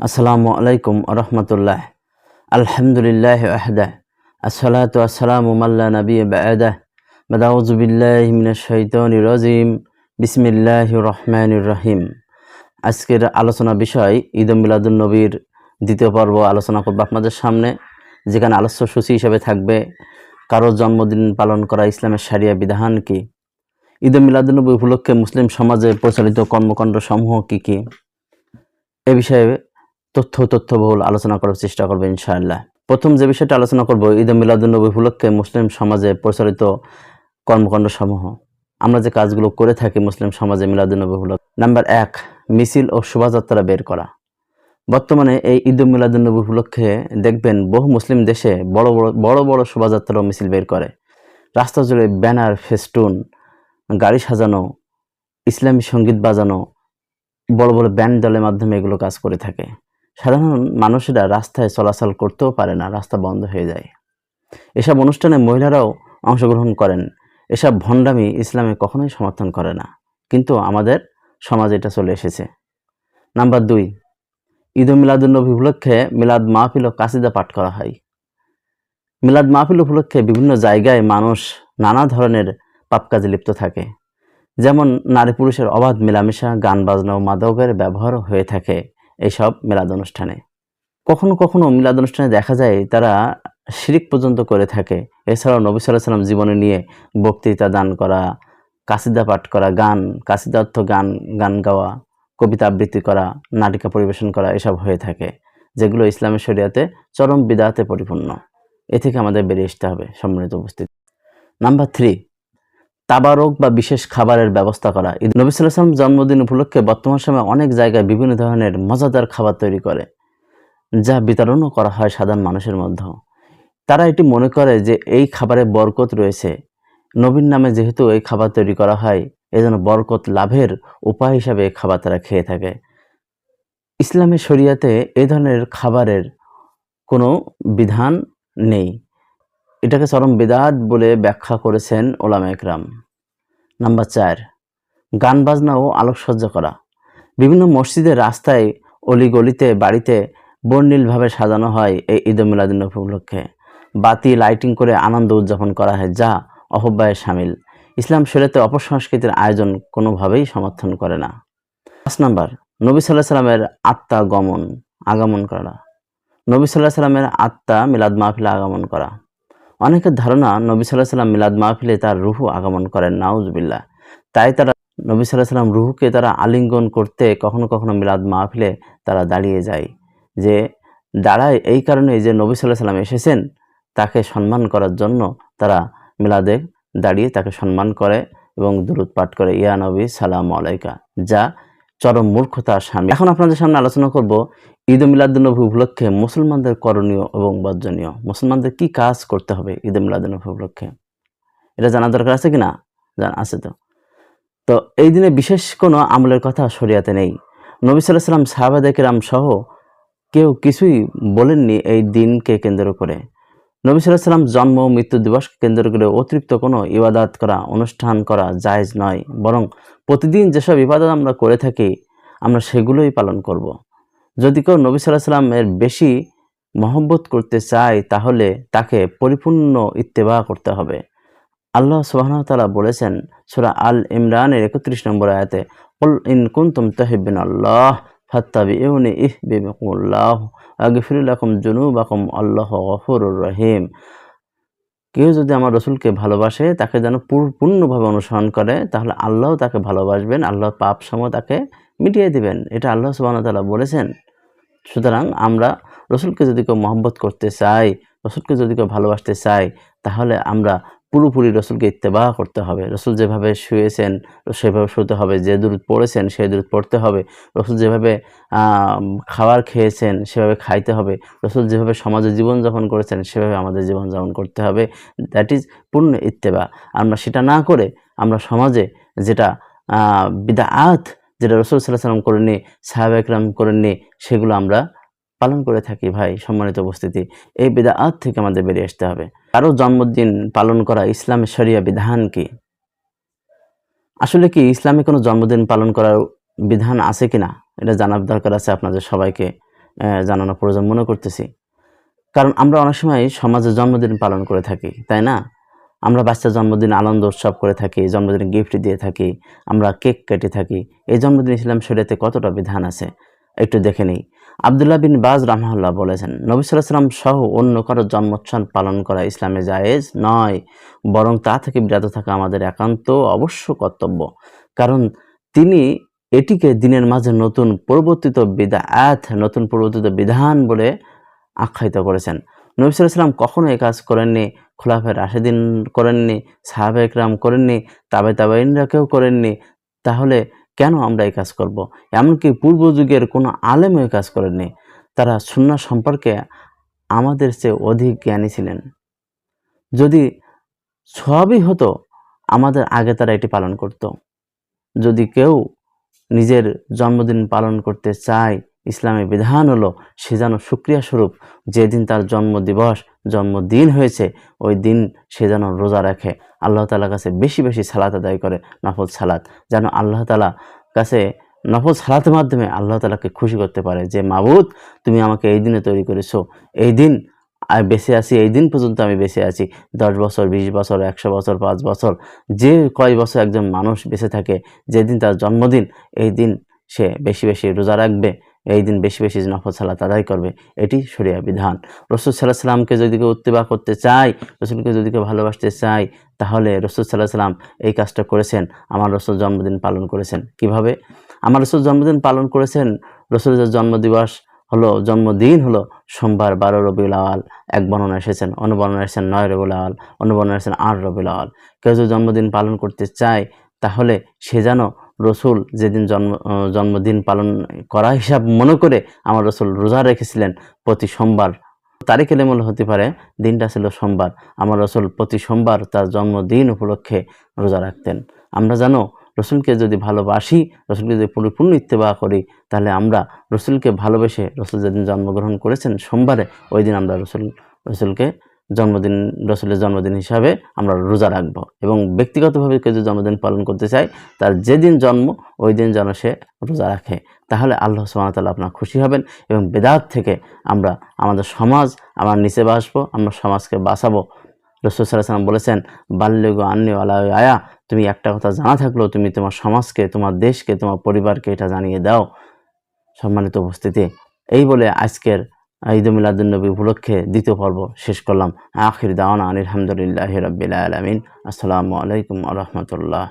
আসসালামু আলাইকুম রহমতুল্লাহ। আলহামদুলিল্লাহ ওয়াহদাহ, আসসালাতু আসসালামু আলা নবিয়্যিন বা'দাহ, আউযু বিল্লাহি মিনাশ শাইতানির রাজিম, বিসমিল্লাহির রহমানির রহিম। আজকের আলোচনা বিষয় ঈদ মিলাদুন নবীর দ্বিতীয় পর্ব আলোচনা করব আপনাদের সামনে, যেখানে আলোচ্য সূচি হিসেবে থাকবে কারো জন্মদিন পালন করা ইসলামের শরিয়া বিধান কি, ঈদ মিলাদুন নবী উপলক্ষে মুসলিম সমাজে প্রচলিত কর্মকাণ্ড সমূহ কি কি, এ বিষয়ে তথ্যবহুল আলোচনা করার চেষ্টা করবো ইনশাআল্লাহ। প্রথম যে বিষয়টা আলোচনা করব, ঈদ মিলাদুন্নবী উপলক্ষে মুসলিম সমাজে প্রচলিত কর্মকাণ্ড সমূহ। আমরা যে কাজগুলো করে থাকি মুসলিম সমাজে মিলাদুন্নবী উপলক্ষে। নাম্বার 1, মিছিল ও শোভাযাত্রা বের করা। বর্তমানে এই ঈদ মিলাদুন্নবী উপলক্ষে দেখবেন বহু মুসলিম দেশে বড় বড় শোভাযাত্রা ও মিছিল বের করে। রাস্তা জুড়ে ব্যানার, ফেস্টুন, গাড়ি সাজানো, ইসলামী সঙ্গীত বাজানো, বড় বড় ব্যান্ড দলের মাধ্যমে এগুলো কাজ করে থাকে। সাধারণ মানুষেরা রাস্তায় চলাচল করতেও পারে না, রাস্তা বন্ধ হয়ে যায়। এসব অনুষ্ঠানে মহিলারাও অংশগ্রহণ করেন। এসব ভণ্ডামি ইসলামে কখনোই সমর্থন করে না, কিন্তু আমাদের সমাজে এটা চলে এসেছে। নাম্বার 2, ঈদ মিলাদুন্নবী উপলক্ষে মিলাদ মাহফিল ও কাসিদা পাঠ করা হয়। মিলাদ মাহফিল উপলক্ষে বিভিন্ন জায়গায় মানুষ নানা ধরনের পাপ কাজে লিপ্ত থাকে। যেমন নারী পুরুষের অবাধ মেলামেশা, গান বাজনা ও মাদকের ব্যবহারও হয়ে থাকে এইসব মিলাদ অনুষ্ঠানে। কখনো কখনো মিলাদ অনুষ্ঠানে দেখা যায় তারা শিরিক পর্যন্ত করে থাকে। এছাড়াও নবী সাল্লাল্লাহু আলাইহি ওয়াসাল্লাম জীবনী নিয়ে বক্তৃতা দান করা, কাসিদা পাঠ করা, কাসিদা অর্থ গান গাওয়া, কবিতা আবৃত্তি করা, নাটিকা পরিবেশন করা, এসব হয়ে থাকে, যেগুলো ইসলামের শরিয়াতে চরম বিদআতে পরিপূর্ণ। এ থেকে আমাদের বেরিয়ে আসতে হবে, সম্মানিত উপস্থিতি। নাম্বার 3, তাবারক বা বিশেষ খাবারের ব্যবস্থা করা। নবী সাল্লাল্লাহু আলাইহি ওয়াসাল্লাম জন্মদিন উপলক্ষে বর্তমান সময়ে অনেক জায়গায় বিভিন্ন ধরনের মজাদার খাবার তৈরি করে, যা বিতরণও করা হয় সাধারণ মানুষের মধ্যে। তারা এটি মনে করে যে এই খাবারে বরকত রয়েছে। নবীর নামে যেহেতু এই খাবার তৈরি করা হয়, এজন্য বরকত লাভের উপায় হিসাবে এই খাবার তারা খেয়ে থাকে। ইসলামের শরিয়াতে এই ধরনের খাবারের কোনো বিধান নেই। এটাকে চরম বিদআত বলে ব্যাখ্যা করেছেন উলামায়ে কেরাম। নাম্বার 4, গান বাজনা ও আলোকসজ্জা করা। বিভিন্ন মসজিদের রাস্তায়, অলিগলিতে, বাড়িতে বর্ণিলভাবে সাজানো হয় এই ঈদ মিলাদুন্নবী উপলক্ষে। বাতি লাইটিং করে আনন্দ উদযাপন করা হয়, যা অপব্যয়ের শামিল। ইসলাম শরিয়াতে অপসংস্কৃতির আয়োজন কোনোভাবেই সমর্থন করে না। 5 নাম্বার, নবী সাল্লাল্লাহু আলাইহি সাল্লামের আত্মা আগমন করা। নবী সাল্লাল্লাহু আলাইহি সাল্লামের আত্মা মিলাদ মাহফিলে আগমন করা। অনেকের ধারণা নবী সাল্লাল্লাহু আলাইহি সাল্লাম মিলাদ মাহফিলে তার রূহু আগমন করেন, নাউজুবিল্লাহ। তাই তারা নবী সাল্লাল্লাহু আলাইহি সাল্লাম রূহুকে তারা আলিঙ্গন করতে কখনো কখনো মিলাদ মাহফিলে তারা দাঁড়িয়ে যায়। যে দাঁড়ায় এই কারণে যে নবী সাল্লাল্লাহু আলাইহি সাল্লাম এসেছেন, তাকে সম্মান করার জন্য তারা মিলাদে দাঁড়িয়ে তাকে সম্মান করে এবং দুরূদ পাঠ করে, ইয়া নবী সালামু আলাইকা, যা চরম মূর্খতার শামিল। এখন আপনাদের সামনে আলোচনা করব ঈদ মিলাদুন্নবী উপলক্ষে মুসলমানদের করণীয় এবং বর্জনীয়। মুসলমানদের কি কাজ করতে হবে ঈদ মিলাদুন্নবী উপলক্ষে, এটা জানা দরকার আছে কি না? আছে তো এই দিনে বিশেষ কোনো আমলের কথা শরিয়াতে নেই। নবী সাল্লাল্লাহু আলাইহি সাল্লাম, সাহাবায়ে কেরাম সহ কেউ কিছুই বলেননি এই দিনকে কেন্দ্র করে। নবী সাল্লাল্লাহু আলাইহি সাল্লাম জন্ম ও মৃত্যু দিবসকে কেন্দ্র করে অতিরিক্ত কোনো ইবাদত করা, অনুষ্ঠান করা জায়েজ নয়, বরং প্রতিদিন যেসব ইবাদত আমরা করে থাকি আমরা সেগুলোই পালন করব। যদি কেউ নবী সাল্লাল্লাহু আলাইহি সাল্লামের বেশি মহব্বত করতে চায়, তাহলে তাকে পরিপূর্ণ ইত্তেবা করতে হবে। আল্লাহ সুবহানাহু ওয়া তাআলা বলেছেন সূরা আল ইমরানের 31 নম্বর আয়াতে, কুল ইন কুনতুম তুহিব্বুনাল্লাহ ফাত্তাবিউনি ইহবিবকুমুল্লাহ ওয়াগফির লাকুম যুনুবাকুম আল্লাহু গফুরুর রহিম। কেউ যদি আমার রাসূলকে ভালোবাসে, তাকে যেন পূর্ণভাবে অনুসরণ করে, তাহলে আল্লাহও তাকে ভালোবাসবেন, আল্লাহ পাপ সমূহ তাকে মিটিয়ে দিবেন। এটা আল্লাহ সুবহানাহু ওয়া তাআলা বলেছেন। সুতরাং আমরা রাসূলকে যদি কেউ মহব্বত করতে চাই, রাসূলকে যদি কেউ ভালোবাসতে চাই, তাহলে আমরা পুরোপুরি রাসূলকে ইত্তেবা করতে হবে। রাসূল যেভাবে শুয়েছেন সেভাবে শুতে হবে, যে দুরূদ পড়েছেন সেই দুরূদ পড়তে হবে। রাসূল যেভাবে খাবার খেয়েছেন সেভাবে খাইতে হবে। রাসূল যেভাবে সমাজে জীবনযাপন করেছেন সেভাবে আমাদের জীবনযাপন করতে হবে। দ্যাট ইজ পূর্ণ ইত্তেবা। আমরা সেটা না করে আমরা সমাজে যেটা বিদআত, যেটা রাসূল সাল্লাল্লাহু আলাইহি ওয়াসাল্লাম করেননি, সাহাবায়ে কেরাম করেননি, সেগুলো আমরা পালন করে থাকি। ভাই সম্মানিত উপস্থিতি, এই বিদআত থেকে আমাদের বেরিয়ে আসতে হবে। কারো জন্মদিন পালন করা ইসলামের শরিয়া বিধান কি? আসলে কি ইসলামে কোনো জন্মদিন পালন করার বিধান আছে কিনা, এটা জানার দরকার আছে আপনাদের সবাইকে। জানানো প্রয়োজন মনে করতেছি। কারণ আমরা অনেক সময় সমাজে জন্মদিন পালন করে থাকি, তাই না? আমরা বাচ্চার জন্মদিন আনন্দ উৎসব করে থাকি, জন্মদিনে গিফট দিয়ে থাকি, আমরা কেক কেটে থাকি। এই জন্মদিন ইসলাম শরীয়তে কতটা বিধান আছে একটু দেখে নেই। আব্দুল্লাহ বিন বাজ রাহমাহুল্লাহ বলেছেন, নবী সাল্লাল্লাহু আলাইহি ওয়াসাল্লাম সহ অন্য কারো জন্মোৎসব পালন করা ইসলামে জায়েজ নয়, বরং তা থেকে বিরত থাকা আমাদের একান্ত অবশ্য কর্তব্য। কারণ তিনি এটিকে দিনের মাঝে নতুন প্রবর্তিত বিধান বলে আখ্যায়িত করেছেন। নবী সাল্লাল্লাহু আলাইহি ওয়াসাল্লাম কখনো এই কাজ করেননি, খুলাফায়ে রাশিদিন করেননি, সাহাবায়ে কেরাম করেননি, তাবেঈনরা কেউ করেননি। তাহলে কেন আমরা এই কাজ করব? এমনকি পূর্ব যুগের কোনো আলেমও এই কাজ করেননি। তারা সুন্নাহ সম্পর্কে আমাদের চেয়ে অধিক জ্ঞানী ছিলেন। যদি সবই হতো, আমাদের আগে তারা এটি পালন করত। যদি কেউ নিজের জন্মদিন পালন করতে চায়, ইসলামের বিধান হলো সে যেন শুকরিয়া স্বরূপ যেদিন তার জন্মদিন হয়েছে ওই দিন সে যেন রোজা রাখে, আল্লাহ তাআলার কাছে বেশি বেশি সালাত আদায় করে, নফল সালাত, যেন আল্লাহ তাআলা কাছে নফল সালাতের মাধ্যমে আল্লাহ তাআলাকে খুশি করতে পারে যে মাবুদ তুমি আমাকে এই দিনে তৈরি করেছো, এই দিন বেঁচে আছি, এই দিন পর্যন্ত আমি বেঁচে আছি। 10 বছর, 20 বছর, 100 বছর, 5 বছর, যে কয় বছর একজন মানুষ বেঁচে থাকে, যেদিন তার জন্মদিন এই দিন সে বেশি বেশি রোজা রাখবে, এই দিন বেশি বেশি নফল সালাত আদায় করবে। এটি শরিয়া বিধান। রাসূল সাল্লাল্লাহু আলাইহি ওয়াসাল্লামকে যদি কেউ ইত্তেবা করতে চায়, রাসূলকে যদি কেউ ভালোবাসতে চায়, তাহলে রাসূল সাল্লাল্লাহু আলাইহি ওয়াসাল্লাম এই কাজটা করেছেন। আমার রাসূল জন্মদিন পালন করেছেন কিভাবে? আমার রাসূল জন্মদিন পালন করেছেন, রাসূলের জন্মদিন হলো সোমবার 12 রবিউল আউয়াল। এক বর্ণনা এসেছেন, অন্য বর্ণনা এসেছেন 9 রবিউল আউয়াল, অন্য বর্ণনা এসেছেন 8 রবিউল আউয়াল। কেউ যদি জন্মদিন পালন করতে চায় তাহলে সে যেন রসুল যেদিন জন্মদিন পালন করা হিসাব মনে করে আমার রসুল রোজা রেখেছিলেন প্রতি সোমবার। তারিখ এলোমেলো হতে পারে, দিনটা ছিল সোমবার। আমার রসুল প্রতি সোমবার তার জন্মদিন উপলক্ষে রোজা রাখতেন। আমরা জানো রসুলকে যদি ভালোবাসি, রসুলকে যদি পরিপূর্ণ ইত্তেবা করি, তাহলে আমরা রসুলকে ভালোবেসে রসুল যেদিন জন্মগ্রহণ করেছেন সোমবারে, ওই দিন আমরা রসুলের জন্মদিন হিসাবে আমরা রোজা রাখবো। এবং ব্যক্তিগতভাবে কেউ যদি জন্মদিন পালন করতে চায়, তার যেদিন জন্ম ওই দিন যেন সে রোজা রাখে, তাহলে আল্লাহ সুবহানাহু ওয়া তাআলা আপনার খুশি হবেন এবং বেদাত থেকে আমরা আমরা নিচে বাসবো, আমরা সমাজকে বাঁচাবো। রাসূল সাল্লাল্লাহু আলাইহি ওয়াসাল্লাম বলেছেন, বাল্লিগু আন্নী ওয়ালাউ আয়া, তুমি একটা কথা জানা থাকলেও তুমি তোমার সমাজকে, তোমার দেশকে, তোমার পরিবারকে এটা জানিয়ে দাও। সম্মানিত উপস্থিতি, এই বলে আজকের ঈদ মিলাদুন নবী উপলক্ষে দ্বিতীয় পর্ব শেষ করলাম। আখির দাওয়ানা আনিল হামদুলিল্লাহি রাব্বিল আলামিন। আসসালামু আলাইকুম ওয়া রাহমাতুল্লাহ।